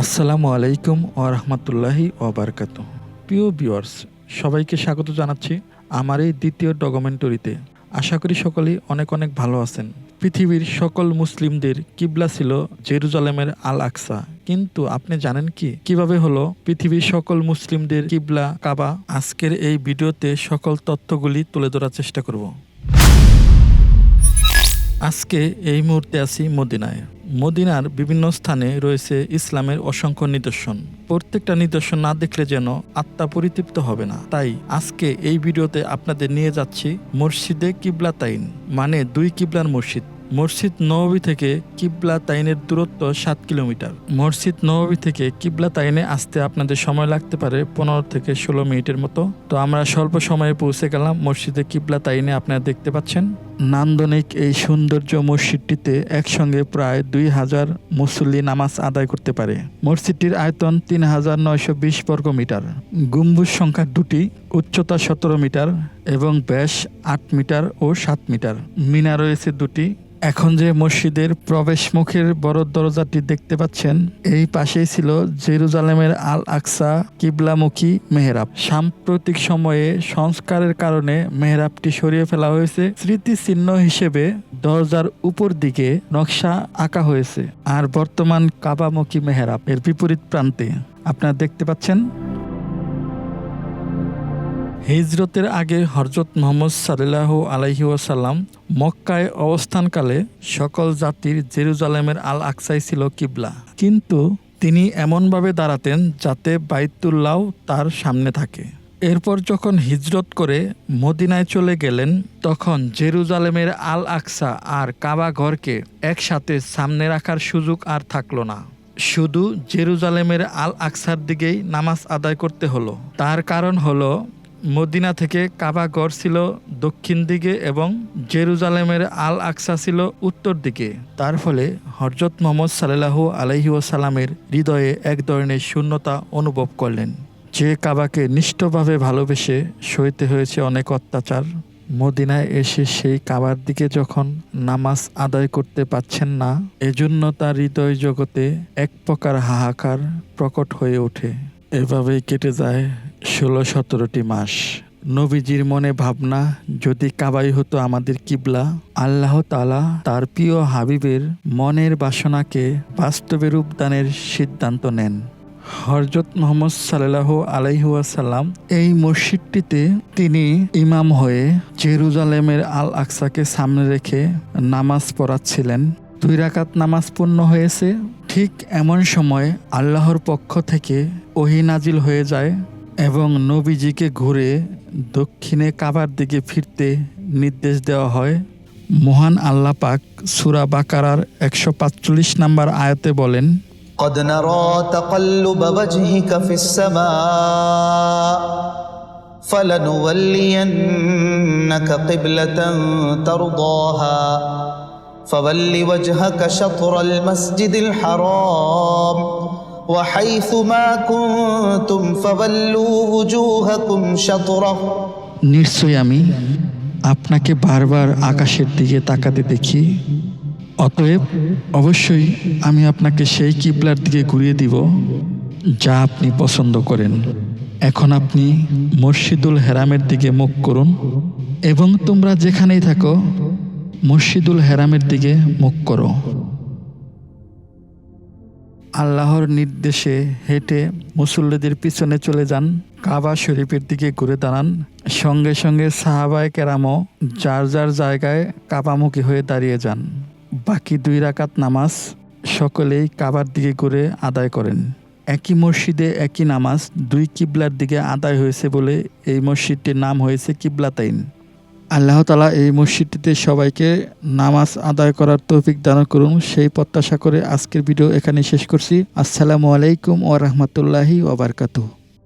আসসালামু আলাইকুম ওয়া রাহমাতুল্লাহি ওয়া বারাকাতুহু। প্রিয় ভিউয়ার্স, সবাইকে স্বাগত জানাচ্ছি আমার এই দ্বিতীয় ডকুমেন্টারিতে। আশা করি সকলেই অনেক অনেক ভালো আছেন। পৃথিবীর সকল মুসলিমদের কিবলা ছিল জেরুজালেমের আল আকসা, কিন্তু আপনি জানেন কি কিভাবে হলো পৃথিবীর সকল মুসলিমদের কিবলা কাবা? আজকের এই ভিডিওতে সকল তথ্যগুলি তুলে ধরার চেষ্টা করব। আজকে এই মুহূর্তে আছি মদিনায়। মদিনার বিভিন্ন স্থানে রয়েছে ইসলামের অসংখ্য নিদর্শন। প্রত্যেকটা নিদর্শন না দেখলে যেন আত্মা পরিতৃপ্ত হবে না। তাই আজকে এই ভিডিওতে আপনাদের নিয়ে যাচ্ছি মসজিদে কিবলাতাইন, মানে দুই কিবলার মসজিদ। মসজিদ নববী থেকে কিবলাতাইনের দূরত্ব 7 কিলোমিটার। মসজিদ নববী থেকে কিবলাতাইনে আসতে আপনাদের সময় লাগতে পারে 15 থেকে 16 মিনিটের মতো। তো আমরা স্বল্প সময়ে পৌঁছে গেলাম মসজিদে কিবলাতাইনে। আপনারা দেখতে পাচ্ছেন নান্দনিক এই সৌন্দর্য মসজিদটিতে একসঙ্গে প্রায় 2000 মুসল্লি নামাজ আদায় করতে পারে। মসজিদটির আয়তন 3920 বর্গ মিটার। গম্বুজ সংখ্যা 2টি, উচ্চতা 17 মিটার এবং ব্যাস 8 মিটার ও 7 মিটার। মিনার রয়েছে 2টি। এখন যে মসজিদের প্রবেশ মুখের বড় দরজাটি দেখতে পাচ্ছেন, এই পাশেই ছিল জেরুজালেমের আল আকসা কিবলামুখী মেহরাব। সাম্প্রতিক সময়ে সংস্কারের কারণে মেহরাবটি সরিয়ে ফেলা হয়েছে। স্মৃতিচিহ্ন হিসেবে দরজার উপর দিকে নকশা আঁকা হয়েছে। আর বর্তমান কাবামুখী মেহরাব এর বিপরীত প্রান্তে আপনারা দেখতে পাচ্ছেন। হিজরতের আগে হযরত মুহাম্মদ সাল্লাল্লাহু আলাইহি ওয়াসাল্লাম মক্কায় অবস্থানকালে সকল জাতির জেরুজালেমের আল আকসাই ছিল কিবলা, কিন্তু তিনি এমনভাবে দাঁড়াতেন যাতে বাইতুল্লাহ তার সামনে থাকে। এরপর যখন হিজরত করে মদিনায় চলে গেলেন, তখন জেরুজালেমের আল আকসা আর কাবা ঘরকে একসাথে সামনে রাখার সুযোগ আর থাকলো না। শুধু জেরুজালেমের আল আকসার দিকেই নামাজ আদায় করতে হলো। তার কারণ হলো মদিনা থেকে কাবা ঘর ছিল দক্ষিণ দিকে এবং জেরুজালেমের আল আকসা ছিল উত্তর দিকে। তার ফলে হযরত মুহাম্মদ সাল্লাল্লাহু আলাইহি ওয়াসাল্লামের হৃদয়ে এক ধরনের শূন্যতা অনুভব করলেন। যে কাবাকে নিষ্ঠভাবে ভালোবেসে সইতে হয়েছে অনেক অত্যাচার, মদিনায় এসে সেই কাবার দিকে যখন নামাজ আদায় করতে পারছেন না, এজন্য তার হৃদয় জগতে এক প্রকার হাহাকার প্রকট হয়ে ওঠে। এভাবেই কেটে যায় 16-17টি মাস। নবীজির মনে ভাবনা, যদি কাবাই হতো আমাদের কিবলা। আল্লাহ তাআলা তার প্রিয় হাবিবের মনের বাসনাকে বাস্তবে রূপদানের সিদ্ধান্ত নেন। হযরত মুহাম্মদ সাল্লাল্লাহু আলাইহি ওয়াসাল্লাম এই মসজিদটিতে তিনি ইমাম হয়ে জেরুজালেমের আল আকসাকে সামনে রেখে নামাজ পড়াচ্ছিলেন। 2 রাকাত নামাজ পূর্ণ হয়েছে। ঠিক এমন সময় আল্লাহর পক্ষ থেকে ওহী নাজিল হয়ে যায় এবং নবীজিকে ঘুরে দক্ষিণে কাবার দিকে ফিরতে নির্দেশ দেওয়া হয়। মহান আল্লাহ পাক সূরা বাকারার 145 নম্বর আয়াতে বলেন, قد نرى تقلب وجهك في السماء فلنولينك قبلة ترضاها فول وجهك شطر المسجد الحرام وحيث ما كنتم فولوا وجوهكم شطره। নিশ্চয়ই আমি আপনাকে বারবার আকাশের দিকে তাকাতে দেখি, অতএব অবশ্যই আমি আপনাকে সেই কিবলার দিকে ঘুরিয়ে দিব যা আপনি পছন্দ করেন। এখন আপনি মসজিদুল হেরামের দিকে মুখ করুন এবং তোমরা যেখানেই থাকো মসজিদুল হেরামের দিকে মুখ করো। আল্লাহর নির্দেশে হেঁটে মুসল্লিদের পিছনে চলে যান, কাবা শরীফের দিকে ঘুরে দাঁড়ান। সঙ্গে সঙ্গে সাহাবায়ে কেরামও যার যার জায়গায় কাবামুখী হয়ে দাঁড়িয়ে যান। বাকি 2 রাকাত নামাজ সকলেই কাবার দিকে ঘুরে আদায় করেন। একই মসজিদে একই নামাজ 2 কিবলার দিকে আদায় হয়েছে বলে এই মসজিদটির নাম হয়েছে কিবলাতাইন। আল্লাহ তাআলা এই মসজিদটিতে সবাইকে নামাজ আদায় করার তৌফিক দান করুন, সেই প্রত্যাশা করে আজকের ভিডিও এখানে শেষ করছি। আসসালামু আলাইকুম ওয়া রাহমাতুল্লাহি ওয়া বারাকাতুহু।